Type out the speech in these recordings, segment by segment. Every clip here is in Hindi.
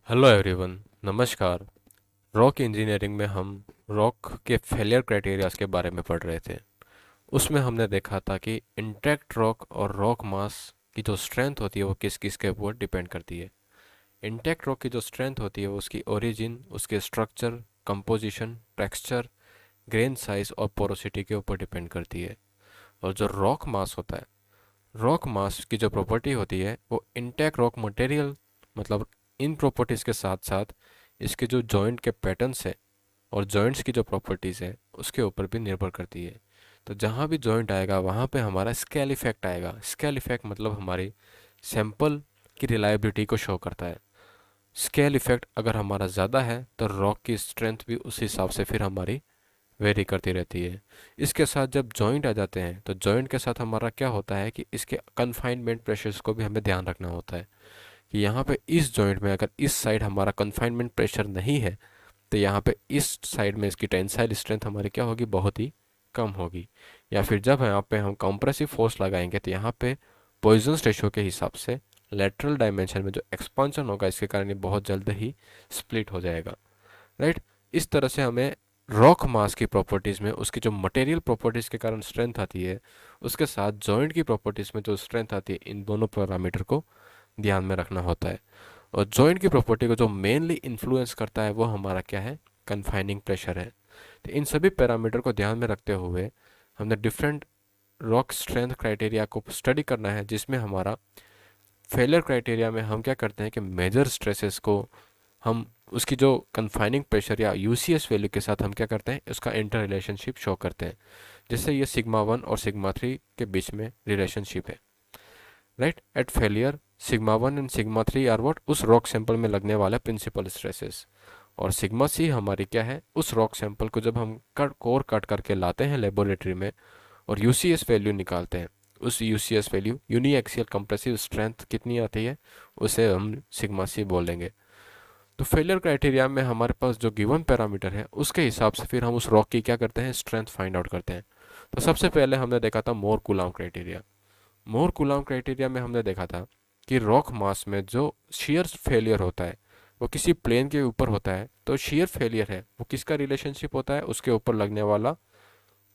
Hello everyone. नमस्कार। रॉक इंजीनियरिंग में हम रॉक के फेलियर क्राइटेरियाज के बारे में पढ़ रहे थे। उसमें हमने देखा था कि इंटैक्ट रॉक और रॉक मास की जो स्ट्रेंथ होती है वो किस किस के ऊपर डिपेंड करती है। इंटैक्ट रॉक की जो स्ट्रेंथ होती है वो उसकी ओरिजिन, उसके structure, composition, texture, grain size और पोरोसिटी के ऊपर डिपेंड करती है। और जो रॉक मास होता है, रॉक मास की जो प्रॉपर्टी होती है वो इंटैक्ट रॉक मटेरियल, मतलब इन प्रॉपर्टीज़ के साथ साथ इसके जो जॉइंट के पैटर्न्स है और जॉइंट्स की जो प्रॉपर्टीज़ है उसके ऊपर भी निर्भर करती है। तो जहाँ भी जॉइंट आएगा वहाँ पे हमारा स्केल इफेक्ट आएगा। स्केल इफेक्ट मतलब हमारी सैंपल की रिलायबिलिटी को शो करता है। स्केल इफेक्ट अगर हमारा ज़्यादा है तो रॉक की स्ट्रेंथ भी उस हिसाब से फिर हमारी वेरी करती रहती है। इसके साथ जब जॉइंट आ जाते हैं तो जॉइंट के साथ हमारा क्या होता है कि इसके कन्फाइनमेंट प्रेशर्स को भी हमें ध्यान रखना होता है कि यहाँ पे इस जॉइंट में अगर इस साइड हमारा कन्फाइनमेंट प्रेशर नहीं है तो यहाँ पे इस साइड में इसकी टेंसाइल स्ट्रेंथ हमारी क्या होगी, बहुत ही कम होगी। या फिर जब यहाँ पे हम कंप्रेसिव फोर्स लगाएंगे तो यहाँ पे पॉइजन्स रेशियो के हिसाब से लेटरल डायमेंशन में जो एक्सपांशन होगा इसके कारण ये बहुत जल्द ही स्प्लिट हो जाएगा। राइट। इस तरह से हमें रॉक मास की प्रॉपर्टीज़ में उसकी जो मटेरियल प्रॉपर्टीज़ के कारण स्ट्रेंथ आती है उसके साथ जॉइंट की प्रॉपर्टीज़ में जो स्ट्रेंथ आती है, इन दोनों पैरामीटर को ध्यान में रखना होता है। और जॉइंट की प्रॉपर्टी को जो मेनली इन्फ्लुएंस करता है वो हमारा क्या है, कन्फाइनिंग प्रेशर है। तो इन सभी पैरामीटर को ध्यान में रखते हुए हमने डिफरेंट रॉक स्ट्रेंथ क्राइटेरिया को स्टडी करना है, जिसमें हमारा फेलियर क्राइटेरिया में हम क्या करते हैं कि मेजर स्ट्रेसेस को हम उसकी जो कन्फाइनिंग प्रेशर या यूसीएस वैल्यू के साथ हम क्या करते हैं, उसका इंटर रिलेशनशिप शो करते हैं। जिससे ये सिग्मा 1 और सिग्मा 3 के बीच में रिलेशनशिप है। Right. At failure sigma 1 and sigma 3 are what, उस रॉक सैंपल में लगने वाला प्रिंसिपल स्ट्रेसेस। और सिग्मा सी हमारी क्या है, उस रॉक सैंपल को जब हम कोर कट करके लाते हैं लेबोरेटरी में और यूसीएस वैल्यू निकालते हैं, उस UCS value uniaxial compressive strength कितनी आती है उसे हम सिग्मा सी बोलेंगे। तो फेलियर क्राइटेरिया में हमारे पास जो गिवन पैरामीटर है उसके हिसाब से फिर हम उस रॉक की क्या करते हैं, स्ट्रेंथ फाइंड आउट करते हैं। तो सबसे पहले हमने देखा था मोर कूलाम क्राइटेरिया। मोर कूलाम क्राइटेरिया में हमने देखा था कि रॉक मास में जो शेयर फेलियर होता है वो किसी प्लेन के ऊपर होता है, तो शेयर फेलियर है वो किसका रिलेशनशिप होता है, उसके ऊपर लगने वाला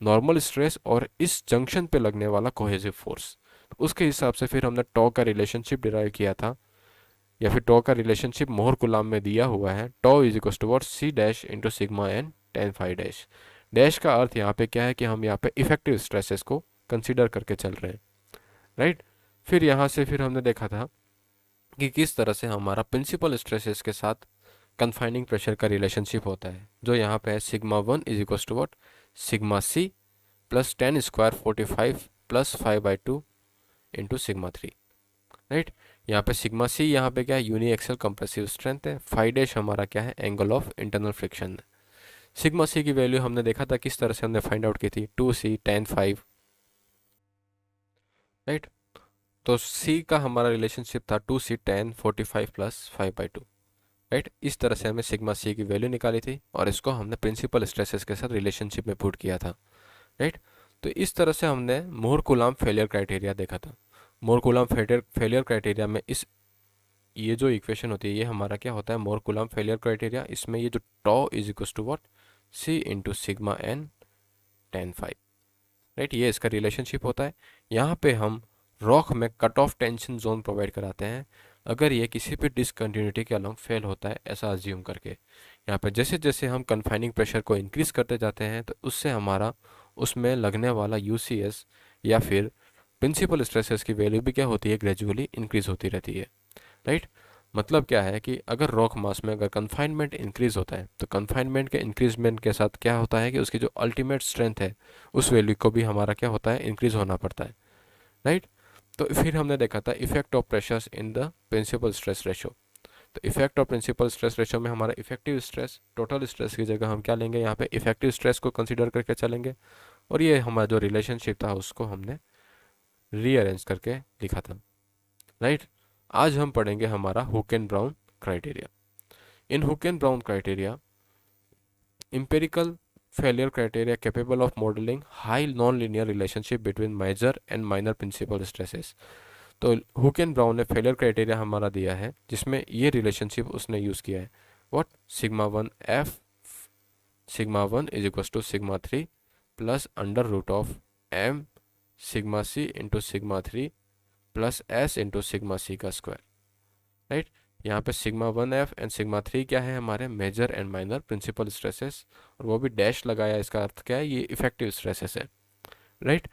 नॉर्मल स्ट्रेस और इस जंक्शन पे लगने वाला कोहेसिव फोर्स। उसके हिसाब से फिर हमने टॉ का रिलेशनशिप डिराइव किया था, या फिर टॉ का रिलेशनशिप मोहर कुलाम में दिया हुआ है। Tau is equal to C dash into sigma N tan phi dash. Dash का अर्थ यहाँ पे क्या है कि हम यहाँ पे इफेक्टिव स्ट्रेसेस को कंसिडर करके चल रहे हैं। राइट। फिर यहाँ से फिर हमने देखा था कि किस तरह से हमारा प्रिंसिपल स्ट्रेसेस के साथ कन्फाइनिंग प्रेशर का रिलेशनशिप होता है, जो यहाँ पे है sigma 1 is equal to what, sigma C plus 10 square 45 plus 5/2 into sigma 3। Right. यहाँ पे सिग्मा सी यहाँ पे क्या है, यूनी एक्सल कंप्रेसिव स्ट्रेंथ है। फाइव डैश हमारा क्या है, एंगल ऑफ इंटरनल फ्रिक्शन है। सिग्मा सी की वैल्यू हमने देखा था किस तरह से हमने फाइंड आउट की थी, 2c tan 5। राइट। तो सी का हमारा रिलेशनशिप था 2c tan 45 प्लस 5/2। राइट। इस तरह से हमें सिग्मा सी की वैल्यू निकाली थी और इसको हमने प्रिंसिपल स्ट्रेसेस के साथ रिलेशनशिप में पुट किया था। राइट। तो इस तरह से हमने मोर कूलाम फेलियर क्राइटेरिया देखा था। मोर कूलाम फेलियर क्राइटेरिया में इस ये जो इक्वेशन होती है ये हमारा क्या होता है, मोर कूलाम फेलियर क्राइटेरिया। इसमें ये जो tau is equal to what, C into sigma N tan 5। Right. ये इसका रिलेशनशिप होता है। यहाँ पे हम रॉक में cut off tension zone provide कराते हैं अगर ये किसी भी डिसकंटिन्यूटी के अलोंग फेल होता है, ऐसा अज्यूम करके। यहाँ पे जैसे जैसे हम कन्फाइनिंग प्रेशर को इंक्रीज करते जाते हैं तो उससे हमारा उसमें लगने वाला यूसीएस या फिर प्रिंसिपल स्ट्रेसेस की वैल्यू भी क्या होती है, ग्रेजुअली इंक्रीज होती रहती है। राइट। मतलब क्या है कि अगर रॉक मास में अगर कन्फाइनमेंट इंक्रीज होता है तो कन्फाइनमेंट के इंक्रीजमेंट के साथ क्या होता है कि उसकी जो अल्टीमेट स्ट्रेंथ है उस वैल्यू को भी हमारा क्या होता है, इंक्रीज होना पड़ता है। राइट। तो फिर हमने देखा था effect of pressures in the principal stress ratio. तो effect of principal stress ratio में हमारा इफेक्टिव स्ट्रेस, टोटल स्ट्रेस की जगह हम क्या लेंगे, यहाँ पे इफेक्टिव स्ट्रेस को कंसीडर करके चलेंगे। और ये हमारा जो रिलेशनशिप था उसको हमने रीअरेंज करके लिखा था। राइट। आज हम पढ़ेंगे हमारा Hoek and Brown criteria. In hook and Brown criteria, empirical failure criteria capable of modeling high non-linear relationship between major and minor principal stresses। तो हुक एंड ब्राउन ने फेलियर क्राइटेरिया हमारा दिया है जिसमें ये रिलेशनशिप उसने यूज़ किया है, what, sigma 1 is equal to sigma 3 plus under root of M sigma C into sigma 3 plus S into sigma C का स्क्वायर, राइट। यहाँ पे सिग्मा 1 f एंड सिग्मा 3 क्या है, हमारे major and minor principal stresses, और वो भी डैश लगाया, इसका अर्थ क्या है, ये इफेक्टिव स्ट्रेसेस है, राइट।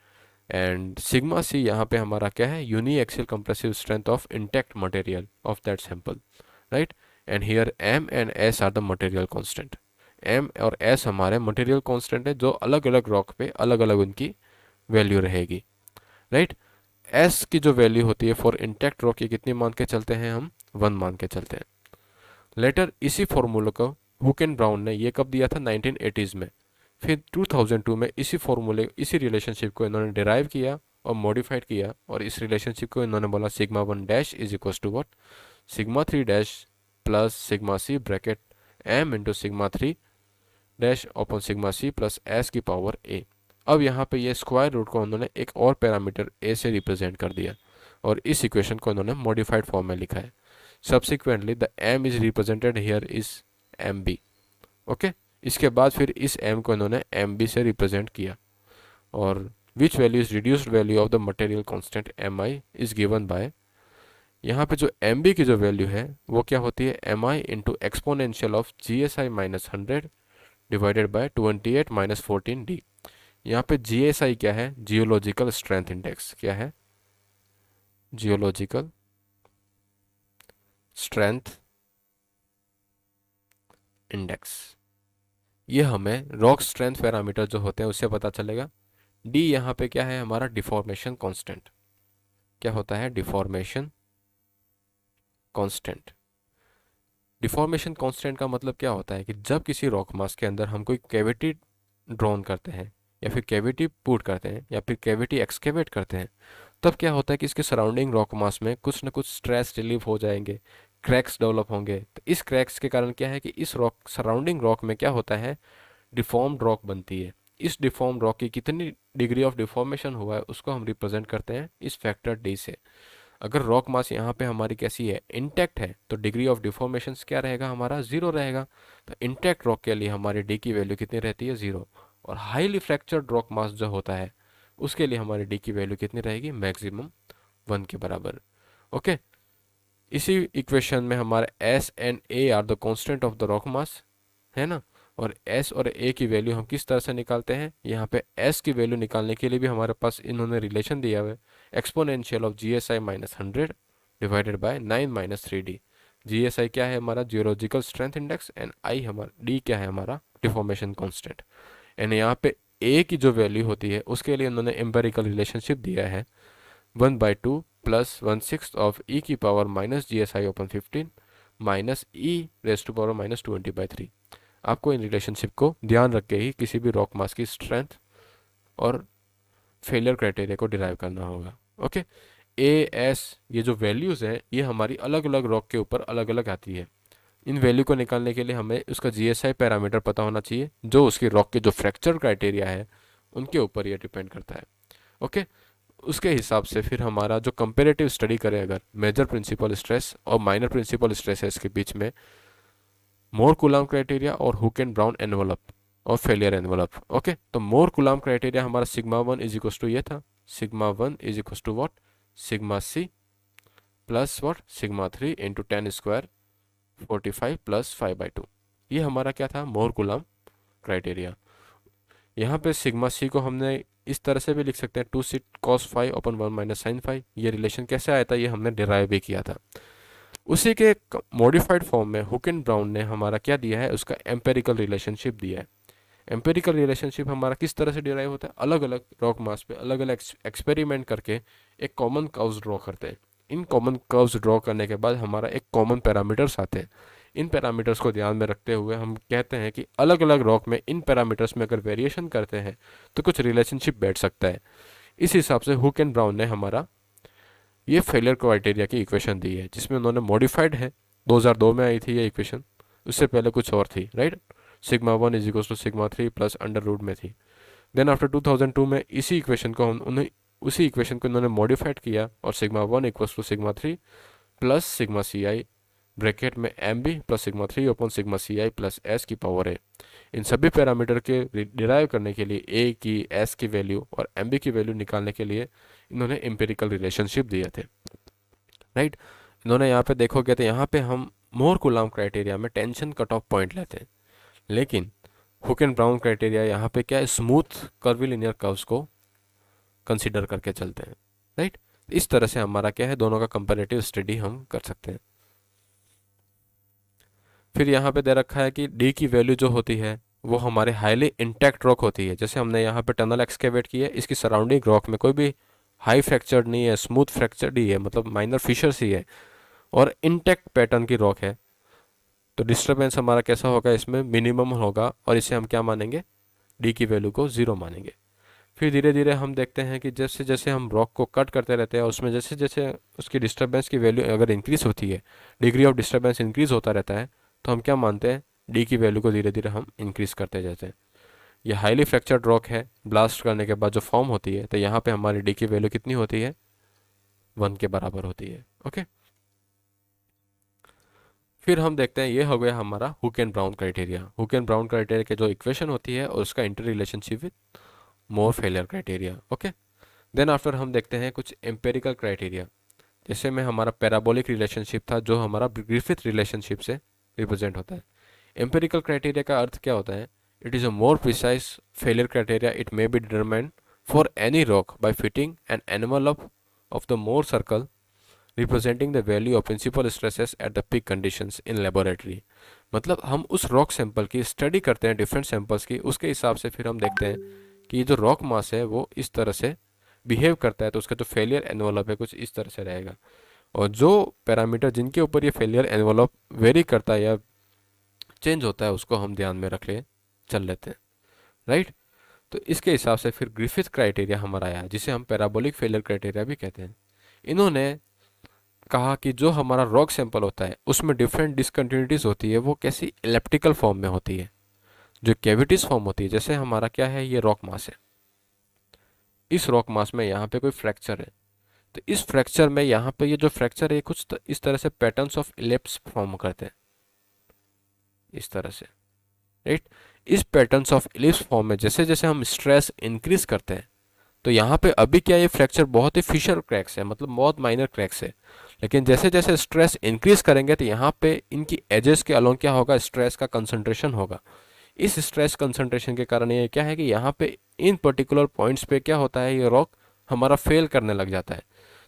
एंड सिग्मा सी यहाँ पे हमारा क्या है, uniaxial compressive strength of intact material of that sample, right. And here M and S are the material constant, M और एस हमारे मटेरियल कांस्टेंट है जो अलग अलग रॉक पे अलग अलग उनकी वैल्यू रहेगी, राइट। एस की जो वैल्यू होती है फॉर इंटैक्ट रॉक, ये कितनी मान के चलते हैं हम, 1 मान के चलते हैं। लेटर इसी फॉर्मूले को हुक एंड ब्राउन ने ये कब दिया था, 1980s में। फिर 2002 में इसी फॉर्मूले, इसी रिलेशनशिप को इन्होंने डिराइव किया और मॉडिफाइड किया, और इस रिलेशनशिप को इन्होंने बोला sigma 1 dash is equal to what, sigma 3 dash plus sigma C bracket M into sigma 3 dash upon sigma C plus S की पावर ए। अब यहाँ पे ये स्क्वायर रूट को उन्होंने एक और पैरामीटर ए से रिप्रेजेंट कर दिया, और इस इक्वेशन को उन्होंने मॉडिफाइड फॉर्म में लिखा है। Subsequently the m is represented here is mb, okay. इसके बाद फिर इस m को इन्होंने mb से रिप्रेजेंट किया, और which value is reduced value of the material constant mi is given by, यहाँ पे जो mb की जो वैल्यू है वो क्या होती है, mi into exponential of gsi minus 100 divided by 28 minus 14d। यहाँ पे gsi क्या है, जियोलॉजिकल स्ट्रेंथ इंडेक्स, क्या है, जियोलॉजिकल स्ट्रेंथ इंडेक्स। ये हमें रॉक स्ट्रेंथ पैरामीटर जो होते हैं उससे पता चलेगा। डी यहाँ पे क्या है, हमारा डिफॉर्मेशन कांस्टेंट, क्या होता है, डिफॉर्मेशन कांस्टेंट। डिफॉर्मेशन कांस्टेंट का मतलब क्या होता है कि जब किसी रॉक मास के अंदर हम कोई कैविटी ड्रॉन करते हैं, या फिर कैविटी पुट करते हैं, या फिर कैविटी एक्सकेवेट करते हैं, तब क्या होता है कि इसके सराउंडिंग रॉक मास में कुछ ना कुछ स्ट्रेस रिलीव हो जाएंगे, क्रैक्स डेवलप होंगे। तो इस क्रैक्स के कारण क्या है कि इस रॉक, सराउंडिंग रॉक में क्या होता है, डिफॉर्म्ड रॉक बनती है। इस डिफॉर्म्ड रॉक की कितनी डिग्री ऑफ डिफॉर्मेशन हुआ है उसको हम रिप्रेजेंट करते हैं इस फैक्टर डी से। अगर रॉक मास यहाँ पे हमारी कैसी है, इंटैक्ट है, तो डिग्री ऑफ डिफॉर्मेशन क्या रहेगा, हमारा 0 रहेगा। तो इंटैक्ट रॉक के लिए हमारी डी की वैल्यू कितनी रहती है, 0। और हाईली फ्रैक्चर्ड रॉक मास जो होता है उसके लिए हमारी डी की वैल्यू कितनी रहेगी, मैक्सिमम 1 के बराबर, ओके। इसी इक्वेशन में हमारे S and A are the constant of the rock mass, है ना। और एस और ए की वैल्यू हम किस तरह से निकालते हैं, यहाँ पे एस की वैल्यू निकालने के लिए भी हमारे पास इन्होंने रिलेशन दिया हुआ है, exponential of GSI minus 100 divided by 9 minus 3d। GSI क्या है, हमारा geological strength index, and I हमारा डी क्या है, हमारा डिफॉर्मेशन कांस्टेंट। एंड यहाँ पे ए की जो वैल्यू होती है उसके लिए इन्होंने एम्पेरिकल रिलेशनशिप दिया है, 1/2 प्लस 1/6 ऑफ ई की power minus GSI upon 15 minus E raise to power minus 20/3। आपको इन रिलेशनशिप को ध्यान रख के ही किसी भी रॉक मास की स्ट्रेंथ और फेलियर क्राइटेरिया को डिराइव करना होगा, ओके। ए एस ये जो वैल्यूज़ हैं ये हमारी अलग अलग रॉक के ऊपर अलग अलग आती है। इन वैल्यू को निकालने के लिए हमें उसका GSI पैरामीटर पता होना चाहिए जो उसकी रॉक के जो फ्रैक्चर क्राइटेरिया है उनके ऊपर ये डिपेंड करता है, ओके। उसके हिसाब से फिर हमारा जो कंपेरेटिव स्टडी करें अगर मेजर प्रिंसिपल स्ट्रेस और माइनर प्रिंसिपल स्ट्रेसेस के बीच में, मोर कूलाम क्राइटेरिया और हुक एंड ब्राउन एनवलप और फेलियर एनवलप, ओके। तो मोर कूलाम क्राइटेरिया हमारा सिग्मा 1 इज इक्वल टू ये था, sigma 1 is equal to what, sigma C plus what, sigma 3 into 10 square 45 plus 5/2। ये हमारा क्या था, मोर कूलाम क्राइटेरिया। यहाँ पे सिग्मा सी को हमने इस तरह से भी लिख सकते हैं, 2 सिट cos 5 अपन 1 माइनस sin 5। ये रिलेशन कैसे आया था, ये हमने डिराइव भी किया था। उसी के मॉडिफाइड फॉर्म में हुक एंड ब्राउन ने हमारा क्या दिया है, उसका एम्पेरिकल रिलेशनशिप दिया है। एम्पेरिकल रिलेशनशिप हमारा किस तरह से डिराइव होता है, अलग अलग रॉक मास पे अलग अलग एक्सपेरिमेंट करके एक कॉमन कर्व्स ड्रॉ करते हैं। इन कॉमन कर्व्स ड्रॉ करने के बाद हमारा एक कॉमन पैरामीटर्स आते हैं। इन पैरामीटर्स को ध्यान में रखते हुए हम कहते हैं कि अलग अलग रॉक में इन पैरामीटर्स में अगर वेरिएशन करते हैं तो कुछ रिलेशनशिप बैठ सकता है। इस हिसाब से हुक एंड ब्राउन ने हमारा ये फेलियर क्राइटेरिया की इक्वेशन दी है, जिसमें उन्होंने मॉडिफाइड है, 2002 में आई थी ये इक्वेशन, उससे पहले कुछ और थी, right. Sigma 1 is equal to sigma 3 plus under root में थी। देन आफ्टर 2002 में इसी इक्वेशन को उन्हें उसी इक्वेशन को इन्होंने मॉडिफाइड किया और sigma 1 equals to sigma 3 plus sigma C I bracket में M B plus sigma 3 upon sigma C I plus S की पावर ए, इन सभी पैरामीटर के डिराइव करने के लिए ए की, एस की वैल्यू और एम बी की वैल्यू निकालने के लिए इन्होंने एम्पिरिकल रिलेशनशिप दिए थे, राइट। इन्होंने यहाँ पे देखोगे तो यहाँ पे हम मोर कूलम्ब क्राइटेरिया में टेंशन कट ऑफ पॉइंट लेते हैं, लेकिन हुक एंड ब्राउन क्राइटेरिया यहाँ पे क्या है, स्मूथ कर्वीलिनियर कर्व्स को कंसीडर करके चलते हैं, राइट। इस तरह से हमारा क्या है, दोनों का कंपैरेटिव स्टडी हम कर सकते हैं। फिर यहाँ पे दे रखा है कि डी की वैल्यू जो होती है वो हमारे हाईली इंटैक्ट रॉक होती है। जैसे हमने यहाँ पे टनल एक्सकेवेट की है, इसकी सराउंडिंग रॉक में कोई भी हाई फ्रैक्चर्ड नहीं है, स्मूथ फ्रैक्चर्ड ही है, मतलब माइनर फिशर्स ही है और इंटैक्ट पैटर्न की रॉक है, तो डिस्टर्बेंस हमारा कैसा होगा, इसमें मिनिमम होगा और इसे हम क्या मानेंगे, डी की वैल्यू को 0 मानेंगे। फिर धीरे धीरे हम देखते हैं कि जैसे जैसे हम रॉक को कट करते रहते हैं, उसमें जैसे जैसे उसकी डिस्टर्बेंस की वैल्यू अगर इंक्रीज होती है, डिग्री ऑफ डिस्टर्बेंस इंक्रीज होता रहता है, तो हम क्या मानते हैं, डी की वैल्यू को धीरे धीरे हम इंक्रीज करते जाते हैं। ये हाईली फ्रैक्चर्ड रॉक है, ब्लास्ट करने के बाद जो फॉर्म होती है, तो यहाँ पे हमारी डी की वैल्यू कितनी होती है, 1 के बराबर होती है, ओके। फिर हम देखते हैं, ये हो गया हमारा Hoek and Brown criteria. Hoek and Brown criteria की जो इक्वेशन होती है और उसका inter relationship with Mohr failure criteria, okay. Then after हम देखते हैं कुछ एम्पेरिकल क्राइटेरिया, जैसे में हमारा पैराबोलिक रिलेशनशिप था जो हमारा ग्रिफिथ रिलेशनशिप से रिप्रेजेंट होता है। एम्पेरिकल क्राइटेरिया का अर्थ क्या होता है, it is a more precise failure criteria, it may be determined for any rock by fitting an envelope of the Mohr circle representing the value of principal stresses at the peak conditions in laboratory. मतलब हम उस रॉक सैंपल की स्टडी करते हैं, डिफरेंट सैंपल्स की, उसके हिसाब से फिर हम देखते हैं कि ये जो रॉक मास है वो इस तरह से बिहेव करता है, तो उसका जो फेलियर एनवलप है कुछ इस तरह से रहेगा। और जो पैरामीटर जिनके ऊपर ये फेलियर एनवलप वेरी करता है या चेंज होता है, उसको हम ध्यान में रख ले चल लेते हैं, राइट। तो इसके हिसाब से फिर ग्रिफिथ क्राइटेरिया हमारा आया, जिसे हम पैराबोलिक फेलियर क्राइटेरिया भी कहते हैं। इन्होंने कहा कि जो हमारा रॉक सैंपल होता है उसमें डिफरेंट डिसकंटिन्यूटीज होती है, वो कैसी इलेप्टिकल फॉर्म में होती है, जो कैविटीज फॉर्म होती है। जैसे हमारा क्या है, ये रॉक मास है, इस रॉक मास में यहाँ पे कोई फ्रैक्चर है, तो इस फ्रैक्चर में यहाँ पे ये जो फ्रैक्चर है कुछ इस तरह से पैटर्न्स ऑफ इलिप्स फॉर्म करते हैं, इस तरह से, राइट। इस पैटर्न्स ऑफ इलिप्स फॉर्म में जैसे जैसे हम स्ट्रेस इंक्रीज करते हैं, तो यहाँ पे अभी क्या, ये फ्रैक्चर बहुत ही फिशर क्रैक्स है, मतलब बहुत माइनर क्रैक्स है, लेकिन जैसे जैसे स्ट्रेस इंक्रीज करेंगे तो यहाँ पे इनकी एजेस के अलोंग क्या होगा, स्ट्रेस का कंसंट्रेशन होगा। इस स्ट्रेस कंसंट्रेशन के कारण ये क्या है कि यहाँ पे इन पर्टिकुलर पॉइंट्स पे क्या होता है, ये रॉक हमारा फेल करने लग जाता है।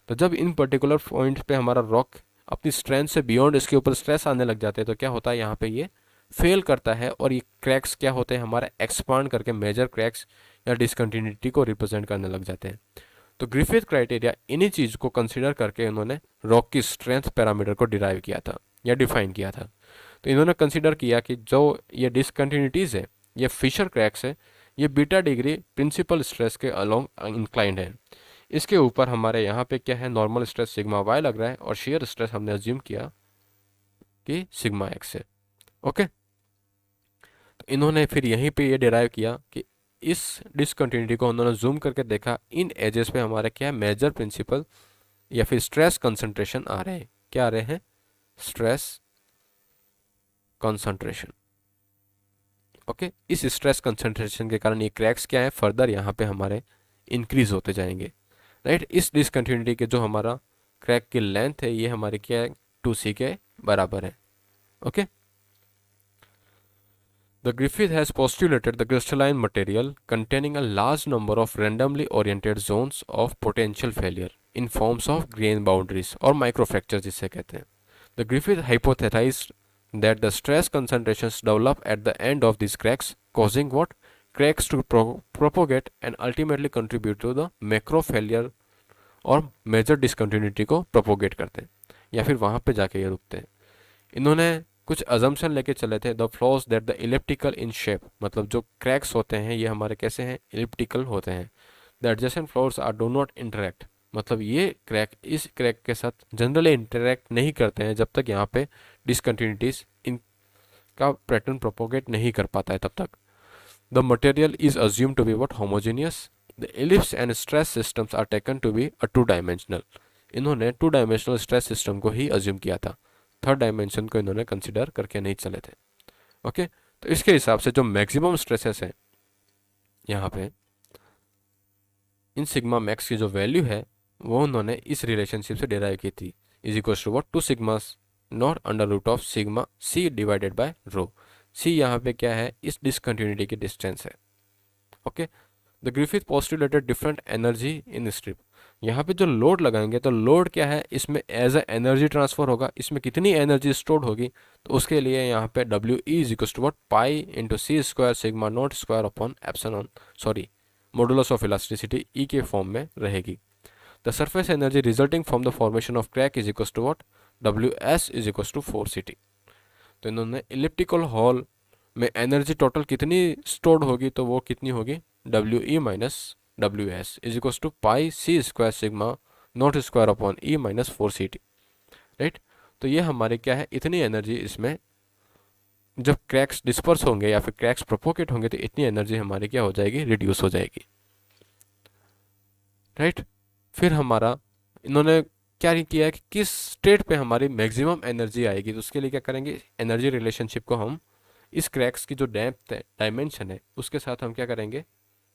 तो जब इन पर्टिकुलर पॉइंट्स पे हमारा रॉक अपनी स्ट्रेंथ से बियॉन्ड इसके ऊपर स्ट्रेस आने लग जाते हैं, तो क्या होता है, यहाँ पे ये फेल करता है और ये क्रैक्स क्या होते हैं, हमारे एक्सपांड करके मेजर क्रैक्स या डिसकंटिन्यूटी को रिप्रेजेंट करने लग जाते हैं। तो ग्रिफिथ क्राइटेरिया इन्हीं चीज़ को कंसिडर करके इन्होंने रॉक की स्ट्रेंथ पैरामीटर को डिराइव किया था या डिफाइन किया था। तो इन्होंने कंसिडर किया कि जो ये डिसकंटिन्यूटीज़ है, ये फिशर क्रैक्स है, ये बीटा डिग्री प्रिंसिपल स्ट्रेस के अलोंग इंक्लाइंड है। इसके ऊपर हमारे यहाँ पे क्या है, नॉर्मल स्ट्रेस सिग्मा वाई लग रहा है और शेयर स्ट्रेस हमने अज्यूम किया कि सिग्मा एक्स है, ओके। तो इन्होंने फिर यहीं पे ये डिराइव किया कि इस डिसकंटिन्यूटी को उन्होंने जूम करके देखा, इन एजेस पे हमारे क्या है, मेजर प्रिंसिपल या फिर स्ट्रेस कंसंट्रेशन आ रहे हैं। क्या आ रहे हैं, स्ट्रेस कंसंट्रेशन, ओके। इस स्ट्रेस कंसंट्रेशन के कारण ये क्रैक्स क्या है, फर्दर यहाँ पे हमारे इंक्रीज होते जाएंगे, राइट। इस डिसकंटिन्यूटी के जो हमारा क्रैक की लेंथ है, ये हमारी क्या है, 2c के बराबर है, okay. The Griffith has postulated the crystalline material containing a large number of randomly oriented zones of potential failure in forms of grain boundaries or microfractures जिसे कहते हैं। The Griffith hypothesized that the stress concentrations develop at the end of these cracks, causing what? Cracks to propagate and ultimately contribute to the macro failure और मेजर डिसकंटिन्यूटी को प्रोपोगेट करते हैं या फिर वहाँ पे जाके ये रुकते हैं। इन्होंने कुछ अजम्पशन लेके चले थे, the flaws that the elliptical in shape, मतलब जो क्रैक्स होते हैं ये हमारे कैसे हैं, इलिप्टिकल होते हैं। The adjacent flaws are do not interact, मतलब ये क्रैक इस क्रैक के साथ जनरली इंटरेक्ट नहीं करते हैं जब तक यहाँ पे डिसकंटिन्यूटीज इनका पैटर्न प्रोपोगेट नहीं कर पाता है तब तक। The material is assume to be what, homogeneous the ellipse and stress systems are taken to be a two dimensional. इन्होंने टू डायमेंशनल स्ट्रेस सिस्टम को ही अज्यूम किया था, थर्ड डायमेंशन को इन्होंने कंसिडर करके नहीं चले थे। ओके, तो इसके हिसाब से जो मैक्सिमम स्ट्रेसेस हैं यहाँ पे, इन सिग्मा मैक्स की जो वैल्यू है वो उन्होंने इस रिलेशनशिप से डिराइव की थी, is equal to what, two sigmas naught under root of sigma c divided by rho. C यहाँ पे क्या है, इस डिसकंटिन्यूटी की डिस्टेंस है। Okay, the Griffith postulated different energy in strip. यहाँ पे जो लोड लगाएंगे तो लोड क्या है, इसमें एज ए एनर्जी ट्रांसफर होगा, इसमें कितनी एनर्जी स्टोर्ड होगी, तो उसके लिए यहाँ पे W E is equal to what, pi into c square sigma not square upon epsilon, sorry modulus of elasticity E के फॉर्म में रहेगी। The surface energy resulting from the formation of crack is equal to what, W S is equal to 4ct। तो इन्होंने इलिप्टिकल हॉल में एनर्जी टोटल कितनी स्टोर्ड होगी, तो वो कितनी होगी, W E minus W S is equal to pi C square sigma not square upon E minus 4ct। Right, तो ये हमारे क्या है, इतनी एनर्जी इसमें जब क्रैक्स डिस्पर्स होंगे या फिर क्रैक्स प्रोपोगेट होंगे तो इतनी एनर्जी हमारी क्या हो जाएगी, रिड्यूस हो जाएगी। राइट, फिर हमारा इन्होंने क्या किया है कि किस स्टेट पे हमारी मैक्सिमम एनर्जी आएगी, तो उसके लिए क्या करेंगे, एनर्जी रिलेशनशिप को हम इस क्रैक्स की जो डेप्थ है, डायमेंशन है, उसके साथ हम क्या करेंगे,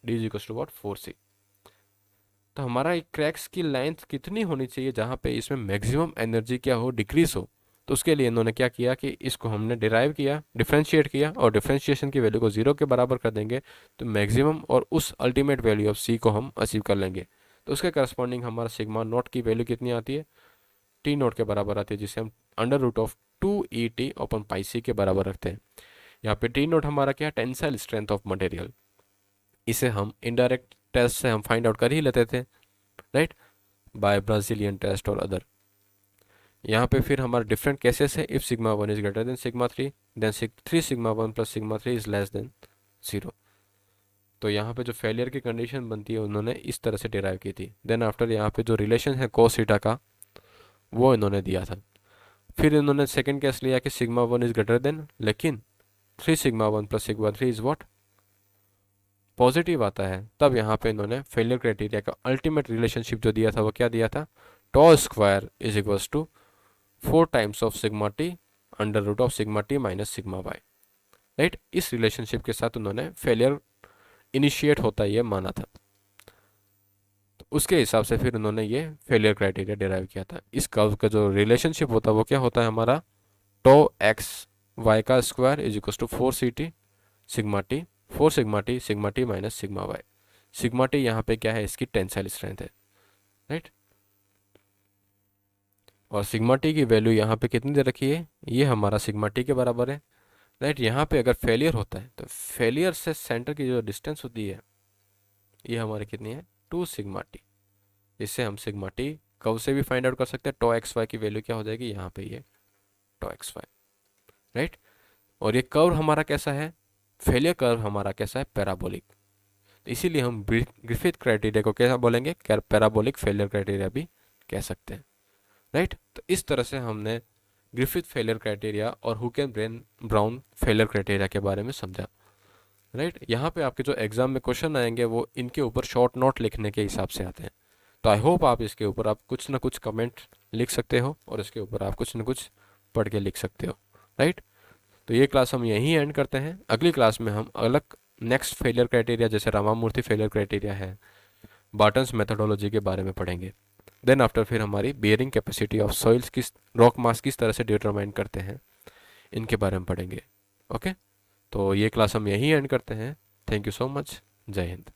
D is equal to what, 4c। तो हमारा एक क्रैक्स की लेंथ कितनी होनी चाहिए जहाँ पे इसमें मैक्सिमम एनर्जी क्या हो, डिक्रीज हो, तो उसके लिए इन्होंने क्या किया कि इसको हमने डिराइव किया, डिफ्रेंशिएट किया, और डिफ्रेंशिएशन की वैल्यू को 0 के बराबर कर देंगे तो मैक्सिमम और उस अल्टीमेट वैल्यू ऑफ सी को हम अचीव कर लेंगे। तो उसके करस्पॉन्डिंग हमारा सिग्मा नॉट की वैल्यू कितनी आती है, टी नॉट के बराबर आती है, जिसे हम अंडर रूट ऑफ 2et अपन पाई सी के बराबर रखते हैं। यहाँ पे टी नॉट हमारा क्या है, टेंसाइल स्ट्रेंथ ऑफ मटेरियल, इसे हम इनडायरेक्ट टेस्ट से हम फाइंड आउट कर ही लेते थे, राइट, बाय ब्राजीलियन टेस्ट और अदर। यहाँ पे फिर हमारे डिफरेंट केसेस है, if sigma 1 is greater than sigma 3 then 3 sigma 1 plus sigma 3 is less than 0। तो यहाँ पे जो फेलियर की कंडीशन बनती है उन्होंने इस तरह से डिराइव की थी। देन आफ्टर यहाँ पे जो रिलेशन है कोस थीटा का वो इन्होंने दिया था। फिर इन्होंने सेकंड केस लिया कि सिग्मा 1 इज ग्रेटर देन, लेकिन 3 sigma 1 plus sigma 3 is what, positive आता है, तब यहाँ पे इन्होंने फेलियर क्राइटेरिया का अल्टीमेट रिलेशनशिप जो दिया था वो क्या दिया था, tau square is equals to 4 times of sigma T under root of sigma T minus sigma Y. Right, इस रिलेशनशिप के साथ उन्होंने फेलियर इनिशिएट होता है ये माना था। तो उसके हिसाब से फिर उन्होंने ये फेलियर क्राइटेरिया डिराइव किया था। इस कर्व का जो रिलेशनशिप होता है वो क्या होता है हमारा, टो एक्स वाई का square is equal to 4ct sigma T, 4 sigma T minus sigma Y. Sigma T यहाँ पे क्या है, इसकी टेंसाइल स्ट्रेंथ है, राइट, और सिग्मा टी की वैल्यू यहाँ पे कितनी दे रखी है, ये हमारा सिग्मा टी के बराबर है, राइट। यहाँ पे अगर फेलियर होता है तो फेलियर से सेंटर की जो डिस्टेंस होती है ये हमारी कितनी है, 2 सिग्मा टी। इससे हम सिग्मा टी कर्व से भी फाइंड आउट कर सकते हैं, टो एक्स वाई की वैल्यू क्या हो जाएगी यहाँ पे, ये टो एक्स वाई, राइट। और ये कर्व हमारा कैसा है, फेलियर कर्व हमारा कैसा है, पैराबोलिक। इसीलिए हम ग्रिफिथ क्राइटेरिया को कैसा बोलेंगे, पैराबोलिक फेलियर क्राइटेरिया भी कह सकते हैं, राइट। तो इस तरह से हमने ग्रिफिथ फेलियर क्राइटेरिया और Hoek and brown failure criteria के बारे में समझा, राइट। यहाँ पे आपके जो एग्जाम में क्वेश्चन आएंगे वो इनके ऊपर शॉर्ट नोट लिखने के हिसाब से आते हैं। तो आई होप आप इसके ऊपर आप कुछ ना कुछ कमेंट लिख सकते हो और इसके ऊपर आप कुछ ना कुछ पढ़ के लिख सकते हो, राइट। तो ये क्लास हम यहीं एंड करते हैं। अगली क्लास में हम अलग नेक्स्ट फेलियर क्राइटेरिया जैसे रामामूर्ति फेलियर क्राइटेरिया है, बार्टन्स मेथडोलॉजी के बारे में पढ़ेंगे। देन आफ्टर फिर हमारी बियरिंग कैपेसिटी ऑफ सॉइल्स किस, रॉक मास किस तरह से डिटरमाइन करते हैं, इनके बारे में पढ़ेंगे। ओके, तो ये क्लास हम यहीं एंड करते हैं। थैंक यू सो मच, जय हिंद।